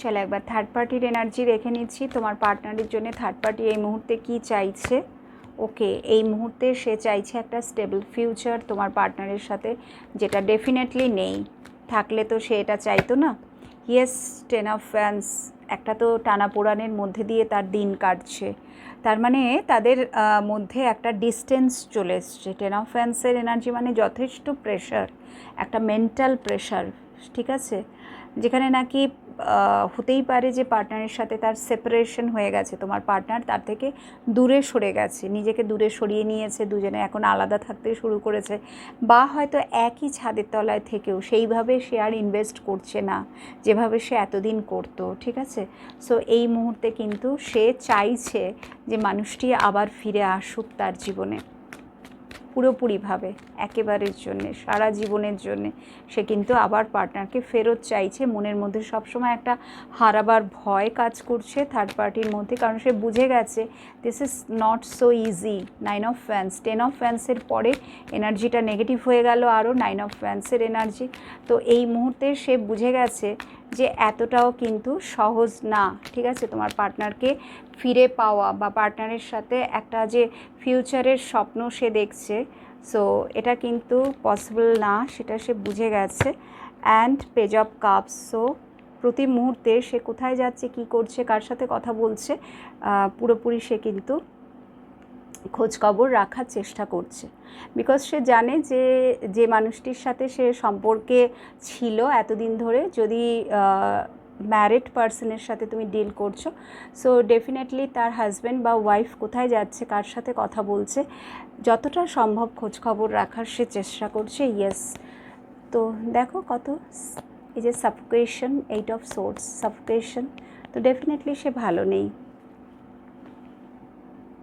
চলো একবার থার্ড পার্টির এনার্জি দেখে নিচ্ছি তোমার পার্টনারের জন্য থার্ড পার্টি এই মুহূর্তে কি চাইছে। ওকে, এই মুহূর্তে সে চাইছে একটা স্টেবল ফিউচার তোমার পার্টনারের সাথে, যেটা ডেফিনেটলি নেই, থাকলে তো সে এটা চাইতো না। ইয়েস, 10 অফ ওয়ান্স, একটা তো টানাপোড়ানের মধ্যে দিয়ে তার দিন কাটছে, তার মানে তাদের মধ্যে একটা ডিস্টেন্স চলে এসছে। 10 অফ ওয়ান্সের এনার্জি মানে যথেষ্ট প্রেশার, একটা মেন্টাল প্রেশার, ঠিক আছে, যেখানে নাকি হতেই পারে যে পার্টনারের সাথে তার সেপারেশন হয়ে গেছে, তোমার পার্টনার তার থেকে দূরে সরে গেছে, নিজেকে দূরে সরিয়ে নিয়েছে, দুজনে এখন আলাদা থাকতে শুরু করেছে, বা হয়তো একই ছাদের তলায় থেকেও সেইভাবে সে আর ইনভেস্ট করছে না যেভাবে সে এতদিন করতো, ঠিক আছে। সো এই মুহূর্তে কিন্তু সে চাইছে যে মানুষটি আবার ফিরে আসুক তার জীবনে পুরোপুরিভাবে, একেবারের জন্যে, সারা জীবনের জন্যে সে কিন্তু আবার পার্টনারকে ফেরত চাইছে। মনের মধ্যে সবসময় একটা হারাবার ভয় কাজ করছে থার্ড পার্টির মধ্যে, কারণ সে বুঝে গেছে this is not so easy. 9 of ones, 10 of ওয়ান্সের পরে এনার্জিটা নেগেটিভ হয়ে গেল আরও 9 অফ ওয়ান্সের এনার্জি। তো এই মুহূর্তে সে বুঝে গেছে যে এতটাও কিন্তু সহজ না, ঠিক আছে, তোমার পার্টনারকে ফিরে পাওয়া বা পার্টনারের সাথে একটা যে ফিউচারের স্বপ্ন সে দেখছে, সো এটা কিন্তু পসিবল না, সেটা সে বুঝে গেছে। And page of cups, so প্রতি মুহূর্তে সে কোথায় যাচ্ছে, কি করছে, কার সাথে কথা বলছে, পুরোপুরি সে কিন্তু খোঁজখবর রাখার চেষ্টা করছে। বিকজ সে জানে যে যে মানুষটির সাথে সে সম্পর্কে ছিল এতদিন ধরে, যদি ম্যারিড পার্সনের সাথে তুমি ডিল করছো, সো ডেফিনেটলি তার হাজব্যান্ড বা ওয়াইফ কোথায় যাচ্ছে, কার সাথে কথা বলছে, যতটা সম্ভব খোঁজখবর রাখার সে চেষ্টা করছে। ইয়েস, তো দেখো কত, এই যে সাফোকেশন, 8 অফ সোর্ডস, সাফোকেশন, তো ডেফিনেটলি সে ভালো নেই।